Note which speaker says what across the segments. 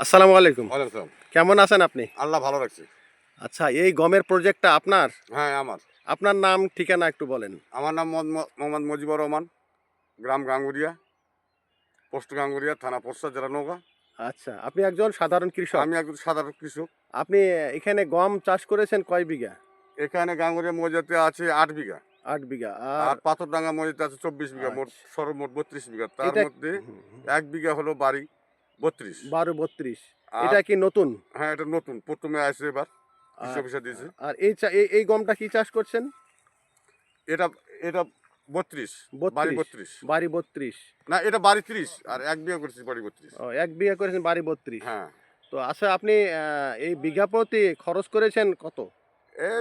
Speaker 1: আসসালামু আলাইকুম।
Speaker 2: ওয়ালাইকুম আসসালাম।
Speaker 1: কেমন আছেন আপনি?
Speaker 2: আল্লাহ ভালো রাখছে।
Speaker 1: আচ্ছা, এই গমের প্রজেক্টটা আপনার?
Speaker 2: হ্যাঁ, আমার।
Speaker 1: আপনার নাম ঠিকানা একটু বলেন।
Speaker 2: আমার নাম মোহাম্মদ মুজিবুর রহমান, গ্রাম গাঙ্গুরিয়া, পোস্ট গাঙ্গুরিয়া, থানা পোস্তা, জেলা নওগাঁ।
Speaker 1: আচ্ছা, আপনি একজন সাধারণ কৃষক।
Speaker 2: আমি একজন সাধারণ কৃষক।
Speaker 1: আপনি এখানে গম চাষ করেছেন কয় বিঘা?
Speaker 2: এখানে গাঙ্গুরিয়া মৌজাতে আছে ৮ বিঘা।
Speaker 1: ৮ বিঘা।
Speaker 2: আর পাথরডাঙ্গা মৌজাতে আছে ২৪ বিঘা, মোট
Speaker 1: আচ্ছা,
Speaker 2: সর্বমোট ৩২ বিঘা। তার
Speaker 1: এটা
Speaker 2: মধ্যে ১ বিঘা হলো বাড়ি ৩২।
Speaker 1: ১২-৩২।
Speaker 2: আর
Speaker 1: এটা কি নতুন?
Speaker 2: হ্যাঁ, এটা নতুন। ১ম এ আসছে এবার। কৃষি
Speaker 1: আর
Speaker 2: অফিসে দিয়েছে।
Speaker 1: আর এই গমটা কি চাষ করছেন?
Speaker 2: এটা এটা ৩২, বাড়ি
Speaker 1: ৩২,
Speaker 2: ৩২।
Speaker 1: বাড়ি ৩২।
Speaker 2: না, এটা বাড়ি ৩০ আর ১ বিঘা করেছি বাড়ি ৩২।
Speaker 1: ১ বিঘা করেছেন বাড়ি ৩২।
Speaker 2: হ্যাঁ।
Speaker 1: তো আচ্ছা, আপনি এই বিঘা প্রতি খরচ করেছেন কত?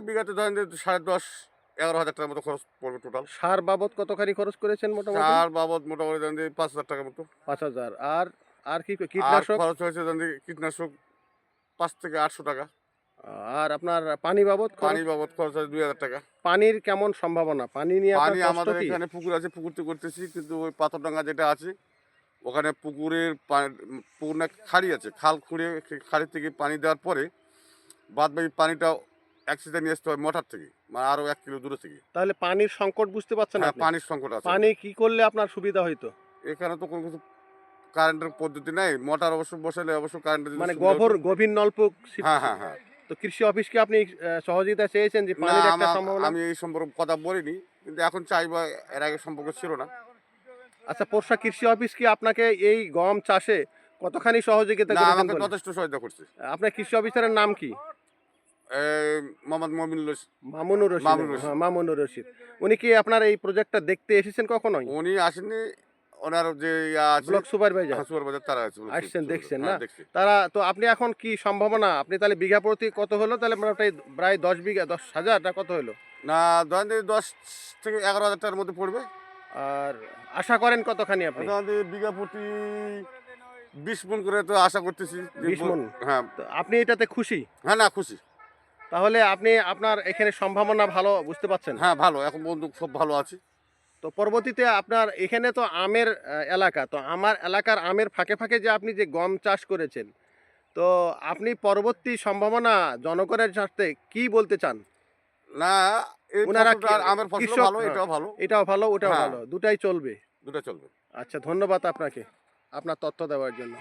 Speaker 2: বিঘাতে ধরেন যে ১০,৫০-১১,০০০ টাকার মতো খরচ পড়বে টোটাল।
Speaker 1: সার বাবদ কতখানি খরচ করেছেন মোটামুটি?
Speaker 2: সার বাবদ মোটামুটি ধরেন যে ৫,০০০ টাকার মতো।
Speaker 1: ৫,০০০। আর কি
Speaker 2: আর
Speaker 1: কীটনাশক?
Speaker 2: খরচ হয়েছে ধরেন যে কীটনাশক ৫ থেকে ৮০০ টাকা।
Speaker 1: আর আপনার পানি বাবদ
Speaker 2: পানি
Speaker 1: খরচ?
Speaker 2: বাবদ খরচ হয় ২,০০০ টাকা।
Speaker 1: পানির কেমন সম্ভাবনা? পানি নিয়ে
Speaker 2: পানি
Speaker 1: আপনার কষ্ট
Speaker 2: আমাদের
Speaker 1: কি?
Speaker 2: এখানে পুকুর আছে, পুকুরতে করতেছি, কিন্তু ওই পাথরডাঙ্গা যেটা আছে ওখানে পুকুরের পুকুর না, খাড়ি আছে, খাল খুঁড়ে খাড়ি থেকে পানি দেওয়ার পরে বাদবাকি পানিটা এক সিজে নিয়ে আসতে হয় মোটর থেকে, মানে আরও ১ কিলো দূরে থেকে।
Speaker 1: তাহলে পানির সংকট বুঝতে পারছেন
Speaker 2: হ্যাঁ,
Speaker 1: আপনি?
Speaker 2: পানির সংকট আছে।
Speaker 1: পানি কি করলে আপনার সুবিধা হইতো?
Speaker 2: এখানে তো কোনো কিছু কারেন্টের পদ্ধতি নাই। মোটর অবশ্য বসালে অবশ্য কারেন্টের যদি
Speaker 1: মানে
Speaker 2: সুবিধা হতো।
Speaker 1: গভীর নলকূপ
Speaker 2: হ্যাঁ, হ্যাঁ, হ্যাঁ।
Speaker 1: তো কৃষি অফিসকে আপনি সহযোগিতা চেয়েছেন যে
Speaker 2: না,
Speaker 1: পানির একটা সম্ভাবনা?
Speaker 2: আমি এই সম্পর্কে কথা বলিনি। কিন্তু এখন চাইবো, এর আগে সম্পর্ক ছিল না।
Speaker 1: আচ্ছা, পোরশা কৃষি অফিস কি আপনাকে এই গম চাষে কতখানি সহযোগিতা
Speaker 2: না,
Speaker 1: করেছেন
Speaker 2: আমাকে
Speaker 1: বলে?
Speaker 2: যথেষ্ট সহায়তা করছে।
Speaker 1: আপনার কৃষি অফিসারের নাম কি?
Speaker 2: এই মোহাম্মদ মমিনুল
Speaker 1: মামুনুর রশিদ।
Speaker 2: মামুনুর রশিদ।
Speaker 1: হ্যাঁ, মামুনুর রশিদ। উনি কি আপনার এই প্রজেক্টটা দেখতে এসেছেন কখনোই?
Speaker 2: উনি আসেননি। ওনার যে আছে
Speaker 1: ব্লক সুপারভাইজার
Speaker 2: সুপারভাইজার, তারা আছে।
Speaker 1: আসছেন, দেখছেন না?
Speaker 2: হ্যাঁ, দেখছি।
Speaker 1: তারা তো আপনি এখন কি সম্ভাবনা? আপনি তাহলে বিঘা প্রতি কত হলো? তাহলে মোটামুটি প্রায় ১০ বিঘা, ১০,০০০ না কত হলো?
Speaker 2: না, ধরেন যে ১০ থেকে ১১,০০০ টাকার মধ্যে পড়বে।
Speaker 1: আর আশা করেন কতখানি আপনি?
Speaker 2: ধরেন যে বিঘা প্রতি ২০ মণ করে তো আশা করতেছি।
Speaker 1: ২০ মণ?
Speaker 2: হ্যাঁ,
Speaker 1: তো আপনি এটাতে খুশি?
Speaker 2: হ্যাঁ, না খুশি।
Speaker 1: তাহলে আপনি আপনার এখানে সম্ভাবনা ভালো বুঝতে পাচ্ছেন?
Speaker 2: হ্যাঁ, ভালো। এখন বন্ধু সব ভালো আছে।
Speaker 1: তো পরবর্তীতে আপনার এখানে তো আমের এলাকা। তো আমার এলাকার আমের ফাঁকে, ফাঁকে যে আপনি যে গম চাষ করেছেন, তো আপনি পরবর্তী সম্ভাবনা জনগণের স্বার্থে কি বলতে চান?
Speaker 2: না, এই
Speaker 1: উনারা
Speaker 2: ফসলটা আমের ফসলও
Speaker 1: কৃষক,
Speaker 2: ভালো, এটাও ভালো।
Speaker 1: এটাও ভালো, ওটাও
Speaker 2: হ্যাঁ,
Speaker 1: ভালো। দুটাই চলবে।
Speaker 2: ২ টা চলবে।
Speaker 1: আচ্ছা, ধন্যবাদ আপনাকে আপনার তথ্য দেওয়ার জন্য।